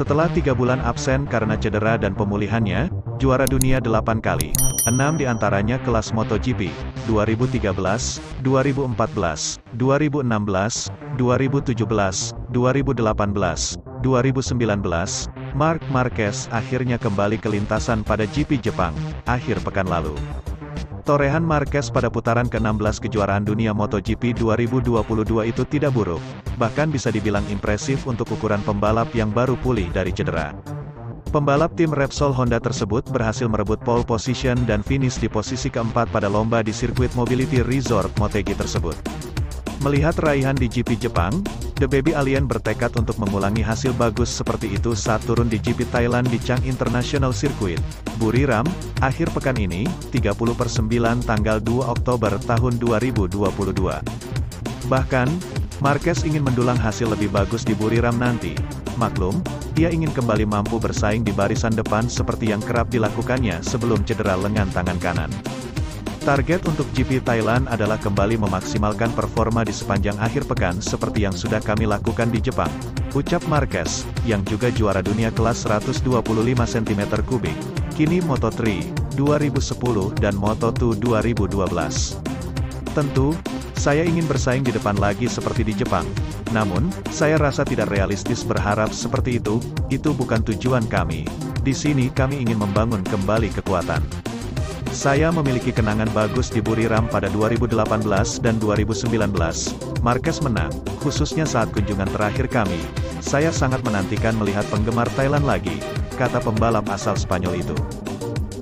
Setelah 3 bulan absen karena cedera dan pemulihannya, juara dunia 8 kali. 6 diantaranya kelas MotoGP, 2013, 2014, 2016, 2017, 2018, 2019, Marc Marquez akhirnya kembali ke lintasan pada GP Jepang, akhir pekan lalu. Torehan Marquez pada putaran ke-16 kejuaraan dunia MotoGP 2022 itu tidak buruk, bahkan bisa dibilang impresif untuk ukuran pembalap yang baru pulih dari cedera. Pembalap tim Repsol Honda tersebut berhasil merebut pole position dan finish di posisi keempat pada lomba di sirkuit Mobility Resort Motegi tersebut. Melihat raihan di GP Jepang, The Baby Alien bertekad untuk mengulangi hasil bagus seperti itu saat turun di GP Thailand di Chang International Circuit, Buriram, akhir pekan ini, 30/9 tanggal 2 Oktober tahun 2022. Bahkan, Marquez ingin mendulang hasil lebih bagus di Buriram nanti. Maklum, ia ingin kembali mampu bersaing di barisan depan seperti yang kerap dilakukannya sebelum cedera lengan tangan kanan. Target untuk GP Thailand adalah kembali memaksimalkan performa di sepanjang akhir pekan seperti yang sudah kami lakukan di Jepang, ucap Marquez, yang juga juara dunia kelas 125 cm3, kini Moto3, 2010 dan Moto2 2012. Tentu, saya ingin bersaing di depan lagi seperti di Jepang. Namun, saya rasa tidak realistis berharap seperti itu bukan tujuan kami. Di sini kami ingin membangun kembali kekuatan. Saya memiliki kenangan bagus di Buriram pada 2018 dan 2019. Marquez menang, khususnya saat kunjungan terakhir kami. Saya sangat menantikan melihat penggemar Thailand lagi, kata pembalap asal Spanyol itu.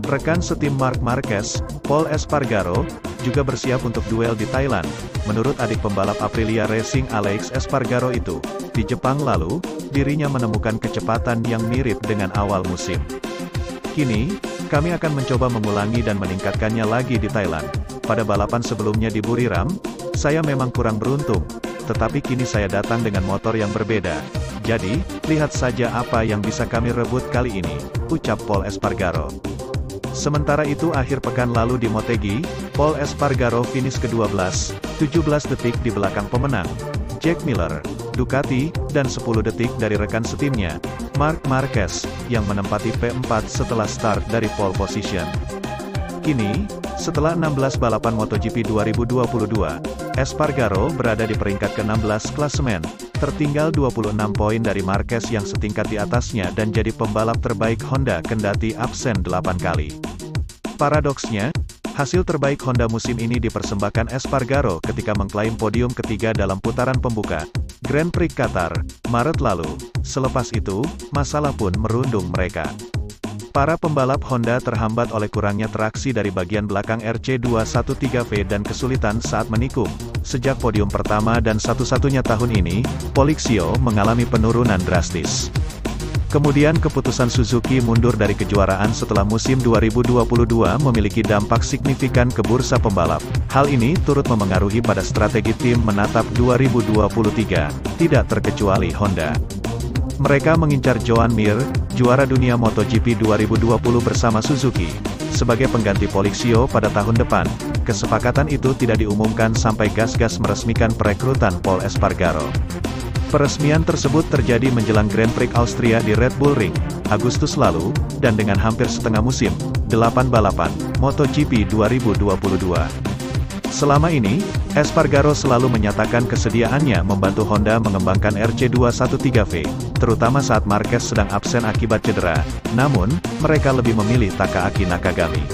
Rekan setim Marc Marquez, Pol Espargaro, juga bersiap untuk duel di Thailand. Menurut adik pembalap Aprilia Racing Alex Espargaro itu, di Jepang lalu, dirinya menemukan kecepatan yang mirip dengan awal musim. Kini, kami akan mencoba mengulangi dan meningkatkannya lagi di Thailand. Pada balapan sebelumnya di Buriram, saya memang kurang beruntung, tetapi kini saya datang dengan motor yang berbeda. Jadi, lihat saja apa yang bisa kami rebut kali ini, ucap Pol Espargaro. Sementara itu akhir pekan lalu di Motegi, Pol Espargaro finish ke-12, 17 detik di belakang pemenang, Jack Miller, Ducati, dan 10 detik dari rekan setimnya, Marc Marquez, yang menempati P4 setelah start dari pole position. Kini, setelah 16 balapan MotoGP 2022, Espargaro berada di peringkat ke-16 klasemen, tertinggal 26 poin dari Marquez yang setingkat di atasnya dan jadi pembalap terbaik Honda kendati absen 8 kali. Paradoksnya, hasil terbaik Honda musim ini dipersembahkan Espargaro ketika mengklaim podium ketiga dalam putaran pembuka Grand Prix Qatar, Maret lalu. Selepas itu, masalah pun merundung mereka. Para pembalap Honda terhambat oleh kurangnya traksi dari bagian belakang RC213V dan kesulitan saat menikung. Sejak podium pertama dan satu-satunya tahun ini, Polixio mengalami penurunan drastis. Kemudian keputusan Suzuki mundur dari kejuaraan setelah musim 2022 memiliki dampak signifikan ke bursa pembalap. Hal ini turut memengaruhi pada strategi tim menatap 2023, tidak terkecuali Honda. Mereka mengincar Joan Mir, juara dunia MotoGP 2020 bersama Suzuki, sebagai pengganti Polixio pada tahun depan. Kesepakatan itu tidak diumumkan sampai gas-gas meresmikan perekrutan Pol Espargaro. Peresmian tersebut terjadi menjelang Grand Prix Austria di Red Bull Ring, Agustus lalu, dan dengan hampir setengah musim, 8 balapan, MotoGP 2022. Selama ini, Espargaro selalu menyatakan kesediaannya membantu Honda mengembangkan RC213V, terutama saat Marquez sedang absen akibat cedera. Namun, mereka lebih memilih Takaaki Nakagami.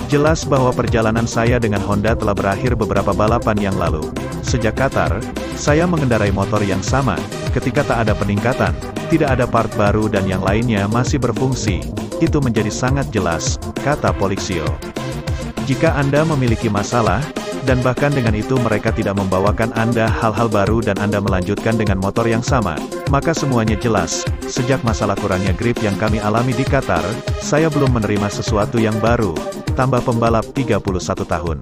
Jelas bahwa perjalanan saya dengan Honda telah berakhir beberapa balapan yang lalu. Sejak Qatar, saya mengendarai motor yang sama, ketika tak ada peningkatan, tidak ada part baru dan yang lainnya masih berfungsi. Itu menjadi sangat jelas, kata Polixio. Jika Anda memiliki masalah, dan bahkan dengan itu mereka tidak membawakan Anda hal-hal baru dan Anda melanjutkan dengan motor yang sama, maka semuanya jelas. Sejak masalah kurangnya grip yang kami alami di Qatar, saya belum menerima sesuatu yang baru, tambah pembalap 31 tahun.